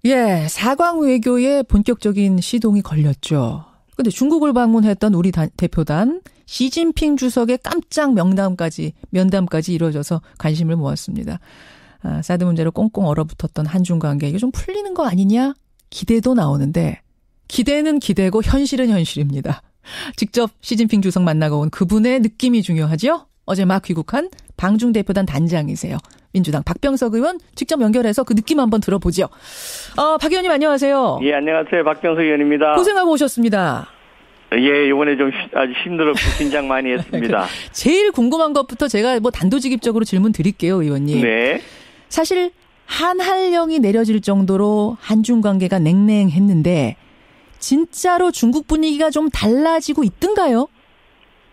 예, 사강 외교의 본격적인 시동이 걸렸죠. 근데 중국을 방문했던 우리 대표단 시진핑 주석의 깜짝 면담까지 이루어져서 관심을 모았습니다. 사드 문제로 꽁꽁 얼어붙었던 한중 관계 이게 좀 풀리는 거 아니냐? 기대도 나오는데 기대는 기대고 현실은 현실입니다. 직접 시진핑 주석 만나고 온 그분의 느낌이 중요하죠? 어제 막 귀국한 방중 대표단 단장이세요. 민주당 박병석 의원 직접 연결해서 그 느낌 한번 들어보죠. 박 의원님 안녕하세요. 예, 안녕하세요. 박병석 의원입니다. 고생하고 오셨습니다. 예, 이번에 좀 아주 힘들었고 긴장 많이 했습니다. 제일 궁금한 것부터 제가 단도직입적으로 질문 드릴게요, 의원님. 네. 사실 한할령이 내려질 정도로 한중 관계가 냉랭했는데 진짜로 중국 분위기가 좀 달라지고 있던가요?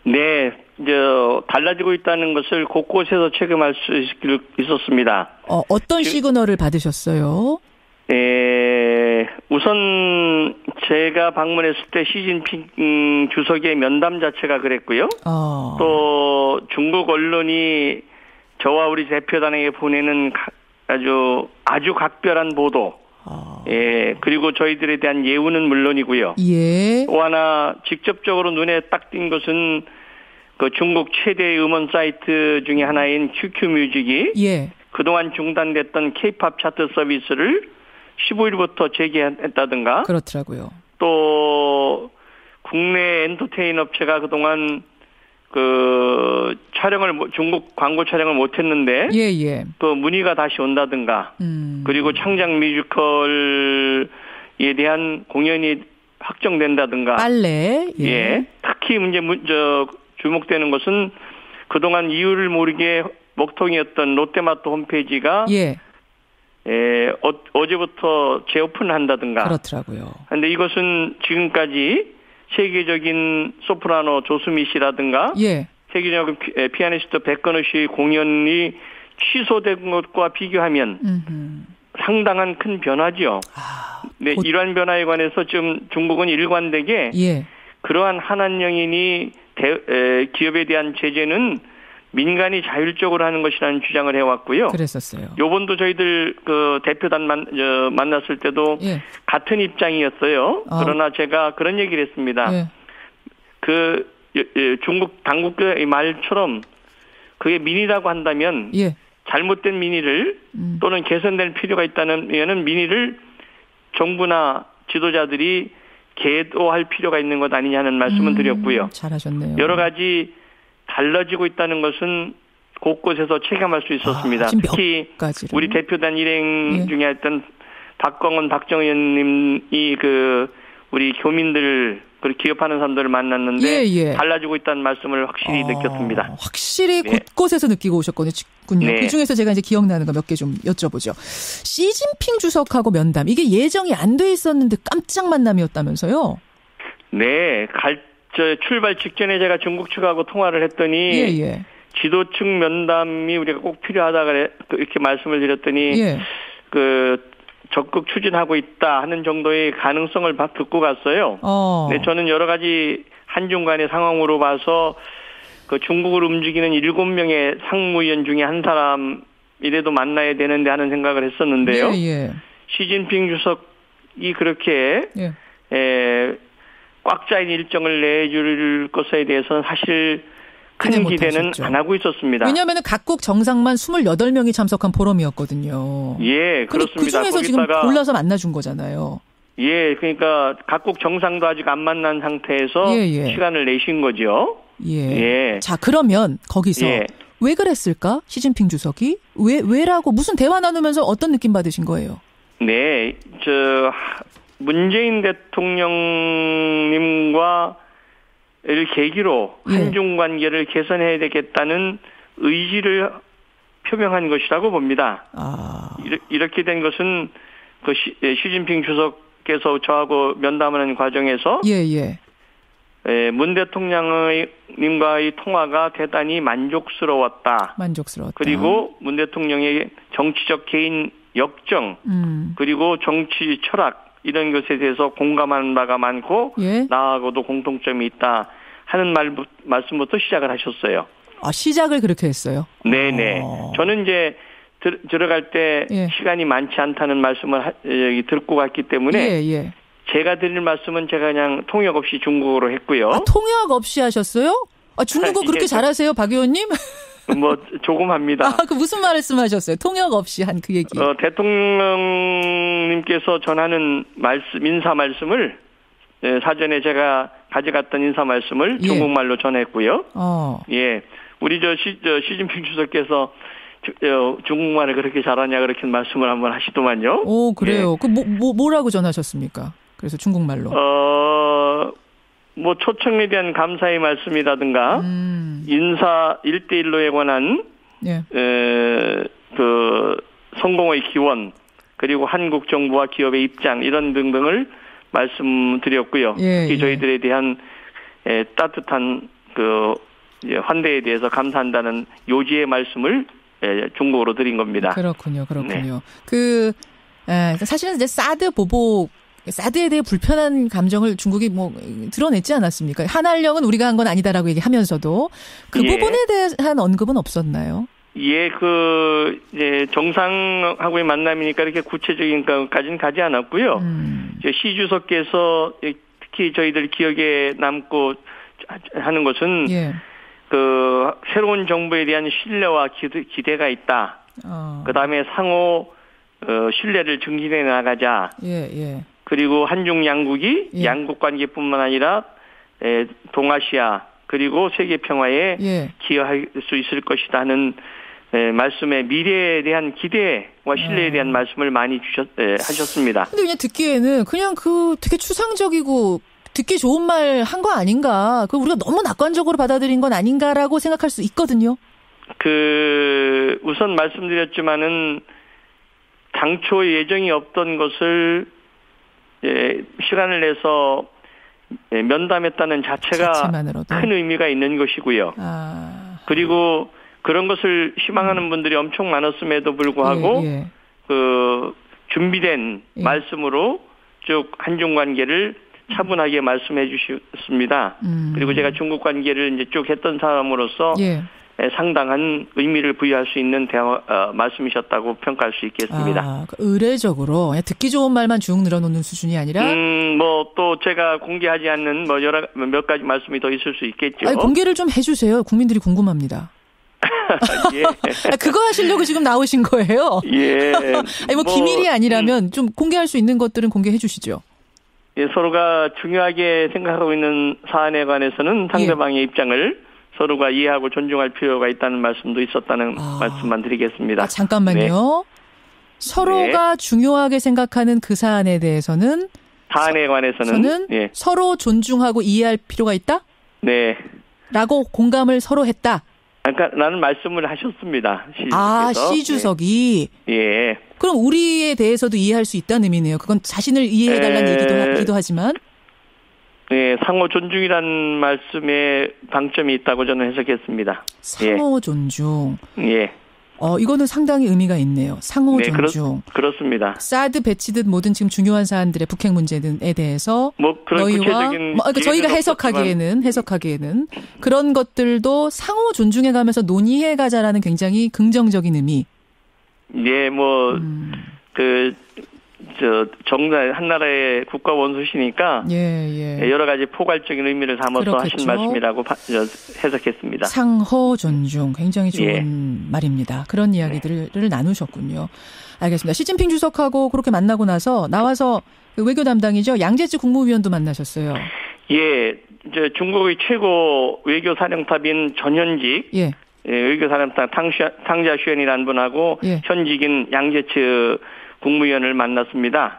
네, 달라지고 있다는 것을 곳곳에서 체감할 수 있었습니다. 어떤 시그널을 받으셨어요? 우선 제가 방문했을 때 시진핑 주석의 면담 자체가 그랬고요. 또 중국 언론이 저와 우리 대표단에게 보내는 아주 각별한 보도. 예, 그리고 저희들에 대한 예우는 물론이고요. 예. 또 하나 직접적으로 눈에 딱 띈 것은 그 중국 최대 음원 사이트 중에 하나인 QQ뮤직이 예. 그동안 중단됐던 K-팝 차트 서비스를 15일부터 재개했다든가. 그렇더라고요. 또 국내 엔터테인 업체가 그동안 중국 광고 촬영을 못했는데 예. 또 문의가 다시 온다든가. 그리고 창작 뮤지컬에 대한 공연이 확정된다든가. 빨래. 예. 특히 주목되는 것은 그동안 이유를 모르게 먹통이었던 롯데마트 홈페이지가 어제부터 재오픈한다든가. 그렇더라고요. 그런데 이것은 지금까지 세계적인 소프라노 조수미 씨라든가 세계적인 피아니스트 백건우 씨의 공연이 취소된 것과 비교하면 상당한 큰 변화죠. 네, 이러한 변화에 관해서 지금 중국은 일관되게 그러한 한한령인이 기업에 대한 제재는 민간이 자율적으로 하는 것이라는 주장을 해왔고요. 그랬었어요. 요번도 저희들 대표단 만났을 때도 같은 입장이었어요. 그러나 제가 그런 얘기를 했습니다. 중국 당국의 말처럼 그게 민의라고 한다면 잘못된 민의를 또는 개선될 필요가 있다는 민의를 정부나 지도자들이 계도할 필요가 있는 것 아니냐는 말씀을 드렸고요. 잘하셨네요. 여러 가지 달라지고 있다는 것은 곳곳에서 체감할 수 있었습니다. 특히 우리 대표단 일행 중에 했던 박정 의원님이 우리 교민들 그리고 기업하는 사람들을 만났는데 달라지고 있다는 말씀을 확실히 느꼈습니다. 확실히 곳곳에서 느끼고 오셨군요. 그중에서 제가 이제 기억나는 거 몇 개 좀 여쭤보죠. 시진핑 주석하고 면담 이게 예정이 안 돼 있었는데 깜짝 만남이었다면서요? 네, 출발 직전에 제가 중국 측하고 통화를 했더니 지도층 면담이 우리가 꼭 필요하다 이렇게 말씀을 드렸더니 적극 추진하고 있다 하는 정도의 가능성을 듣고 갔어요. 네, 저는 여러 가지 한중 간의 상황으로 봐서 중국을 움직이는 7명의 상무위원 중에 한 사람이라도 만나야 되는데 하는 생각을 했었는데요. 시진핑 주석이 그렇게 꽉 짜인 일정을 내줄 것에 대해서는 사실 큰 기대는 안 하고 있었습니다. 왜냐하면 각국 정상만 28명이 참석한 포럼이었거든요. 예, 그렇습니다. 그중에서 지금 골라서 만나준 거잖아요. 예, 그러니까 각국 정상도 아직 안 만난 상태에서 시간을 내신 거죠. 자, 그러면 거기서 왜 그랬을까? 시진핑 주석이? 왜라고 무슨 대화 나누면서 어떤 느낌 받으신 거예요? 네, 문재인 대통령님과 를 계기로 한중 관계를 개선해야 되겠다는 의지를 표명한 것이라고 봅니다. 이렇게 된 것은 시진핑 주석께서 저하고 면담하는 과정에서 문 대통령님과의 통화가 대단히 만족스러웠다. 그리고 문 대통령의 정치적 개인 역정 그리고 정치 철학 이런 것에 대해서 공감하는 바가 많고 나하고도 공통점이 있다 하는 말씀부터 시작을 하셨어요. 시작을 그렇게 했어요? 네네. 저는 이제 들어갈 때 예. 시간이 많지 않다는 말씀을 듣고 갔기 때문에 예. 제가 드릴 말씀은 제가 그냥 통역 없이 중국어로 했고요. 통역 없이 하셨어요? 중국어 그렇게 잘하세요, 박 의원님? 뭐 조금 합니다. 그 무슨 말씀하셨어요? 통역 없이 한 그 얘기. 대통령님께서 전하는 인사 말씀을 사전에 제가 가져갔던 인사 말씀을 중국말로 전했고요. 예, 우리 시진핑 주석께서 중국말을 그렇게 잘하냐 그렇게 말씀을 한번 하시더만요. 오, 그래요. 예. 뭐라고 전하셨습니까? 그래서 중국말로. 뭐 초청에 대한 감사의 말씀이라든가 인사 1대1로에 관한 그 성공의 기원 그리고 한국 정부와 기업의 입장 이런 등등을 말씀드렸고요. 특히 저희들에 대한 따뜻한 그 환대에 대해서 감사한다는 요지의 말씀을 중국어로 드린 겁니다. 그렇군요. 네. 사실은 이제 사드에 대해 불편한 감정을 중국이 드러냈지 않았습니까? 한한령은 우리가 한 건 아니다라고 얘기하면서도 그 부분에 대한 언급은 없었나요? 예, 정상하고의 만남이니까 이렇게 구체적인 것까지는 가지 않았고요. 시 주석께서 특히 저희들 기억에 남고 하는 것은 그 새로운 정부에 대한 신뢰와 기대가 있다. 그다음에 상호 신뢰를 증진해 나가자. 그리고 한중 양국이 양국 관계뿐만 아니라 동아시아 그리고 세계 평화에 기여할 수 있을 것이다 하는 말씀에 미래에 대한 기대와 신뢰에 대한 말씀을 많이 하셨습니다. 근데 그냥 듣기에는 그냥 되게 추상적이고 듣기 좋은 말 한 거 아닌가? 우리가 너무 낙관적으로 받아들인 건 아닌가라고 생각할 수 있거든요. 우선 말씀드렸지만은 당초 예정이 없던 것을 시간을 내서 면담했다는 자체만으로도 큰 의미가 있는 것이고요. 그리고 그런 것을 희망하는 분들이 엄청 많았음에도 불구하고 준비된 말씀으로 쭉 한중 관계를 차분하게 말씀해 주셨습니다. 그리고 제가 중국 관계를 이제 쭉 했던 사람으로서 상당한 의미를 부여할 수 있는 말씀이셨다고 평가할 수 있겠습니다. 의례적으로 듣기 좋은 말만 쭉 늘어놓는 수준이 아니라 또 제가 공개하지 않는 몇 가지 말씀이 더 있을 수 있겠죠. 공개를 좀 해주세요. 국민들이 궁금합니다. 그거 하시려고 지금 나오신 거예요? 기밀이 아니라면 좀 공개할 수 있는 것들은 공개해 주시죠. 서로가 중요하게 생각하고 있는 사안에 관해서는 상대방의 입장을 서로가 이해하고 존중할 필요가 있다는 말씀도 있었다는 말씀만 드리겠습니다. 잠깐만요. 서로가 중요하게 생각하는 그 사안에 대해서는 사안에 관해서는 서로 존중하고 이해할 필요가 있다? 네. 라고 공감을 서로 했다. 라는 말씀을 하셨습니다. 시 주석이. 그럼 우리에 대해서도 이해할 수 있다는 의미네요. 그건 자신을 이해해달라는 얘기도 하지만. 상호 존중이라는 말씀에 방점이 있다고 저는 해석했습니다. 상호 존중. 이거는 상당히 의미가 있네요. 상호 존중. 그렇습니다. 사드 배치듯 모든 지금 중요한 사안들의 북핵 문제에 대해서 너희와 저희가 해석하기에는 그런 것들도 상호 존중해 가면서 논의해 가자라는 굉장히 긍정적인 의미. 정말 한 나라의 국가 원수시니까 여러 가지 포괄적인 의미를 담아서 하신 말씀이라고 해석했습니다. 상호 존중 굉장히 좋은 말입니다. 그런 이야기들을 나누셨군요. 알겠습니다. 시진핑 주석하고 그렇게 만나고 나와서 외교 담당이죠. 양재치 국무위원도 만나셨어요. 중국의 최고 외교 사령탑인 전현직 외교사령탑 탕자슈엔이라는 분하고 현직인 양재치 국무위원을 만났습니다.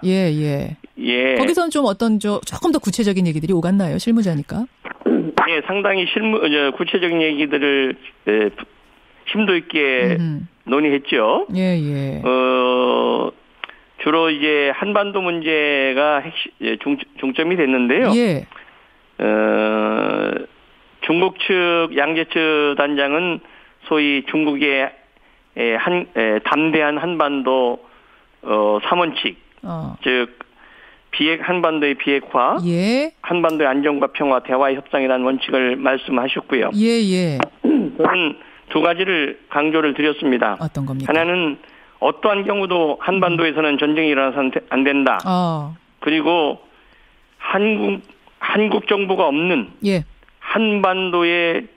거기서는 조금 더 구체적인 얘기들이 오갔나요? 실무자니까. 상당히 구체적인 얘기들을 심도 있게 논의했죠. 주로 이제 한반도 문제가 중점이 됐는데요. 중국 측 양재 측 단장은 소위 중국의 담대한 한반도 3원칙, 즉 한반도의 비핵화, 한반도의 안정과 평화, 대화의 협상이라는 원칙을 말씀하셨고요. 저는 두 가지를 강조를 드렸습니다. 어떤 겁니까? 하나는 어떠한 경우도 한반도에서는 전쟁이 일어나서 안 된다. 그리고 한국 정부가 없는 한반도의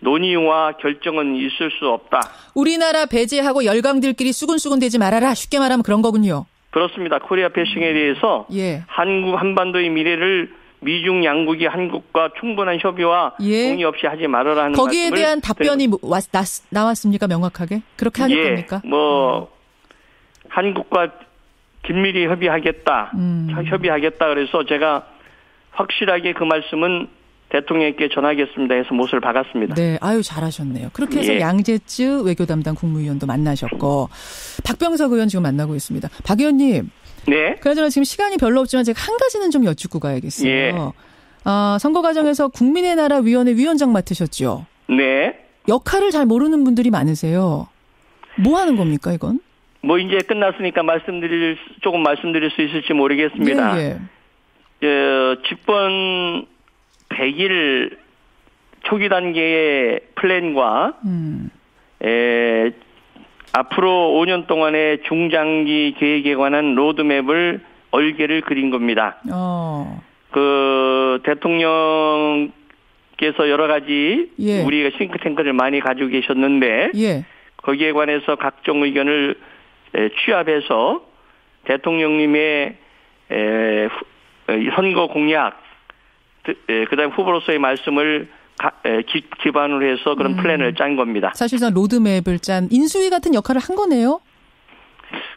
논의와 결정은 있을 수 없다. 우리나라 배제하고 열강들끼리 수군수군대지 말아라. 쉽게 말하면 그런 거군요. 그렇습니다. 코리아 패싱에 대해서 한반도의 미래를 미중 양국이 한국과 충분한 협의와 동의 없이 하지 말아라 하는 거기에 대한 답변이 나왔습니까? 명확하게? 그렇게 하겠답니까? 한국과 긴밀히 협의하겠다. 협의하겠다. 그래서 제가 확실하게 그 말씀은 대통령께 전하겠습니다 해서 못을 박았습니다. 네, 아유 잘하셨네요. 그렇게 해서 양재츠 외교담당 국무위원도 만나셨고 박병석 의원 지금 만나고 있습니다. 박 의원님. 네. 그나저나 지금 시간이 별로 없지만 제가 한 가지는 좀 여쭙고 가야겠어요. 선거 과정에서 국민의 나라 위원회 위원장 맡으셨죠? 네. 역할을 잘 모르는 분들이 많으세요. 뭐 하는 겁니까 이건? 이제 끝났으니까 조금 말씀드릴 수 있을지 모르겠습니다. 집권 100일 초기 단계의 플랜과 앞으로 5년 동안의 중장기 계획에 관한 로드맵을 얼개를 그린 겁니다. 대통령께서 여러 가지 우리가 싱크탱크를 많이 가지고 계셨는데 거기에 관해서 각종 의견을 취합해서 대통령님의 선거 공약 그다음 후보로서의 말씀을 기반으로 해서 그런 플랜을 짠 겁니다. 사실상 로드맵을 짠 인수위 같은 역할을 한 거네요.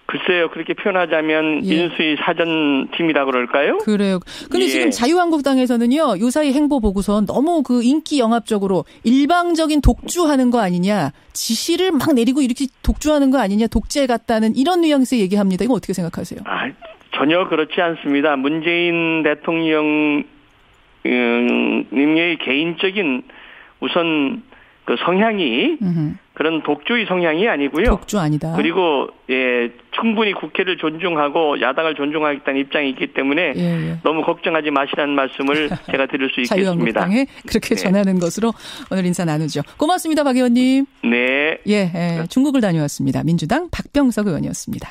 글쎄요. 그렇게 표현하자면 인수위 사전팀이라고 그럴까요? 그래요. 근데 지금 자유한국당에서는요. 요사이 행보 보고서 너무 그 인기 영합적으로 일방적인 독주하는 거 아니냐. 지시를 막 내리고 이렇게 독주하는 거 아니냐. 독재 같다는 이런 뉘앙스 얘기합니다. 이거 어떻게 생각하세요? 전혀 그렇지 않습니다. 문재인 대통령 님의 개인적인 우선 그 성향이 그런 독주의 성향이 아니고요. 독주 아니다. 그리고 충분히 국회를 존중하고 야당을 존중하겠다는 입장이 있기 때문에 너무 걱정하지 마시라는 말씀을 제가 드릴 수 있겠습니다. 자유한국당에 그렇게 전하는 것으로 오늘 인사 나누죠. 고맙습니다, 박 의원님. 네. 중국을 다녀왔습니다. 민주당 박병석 의원이었습니다.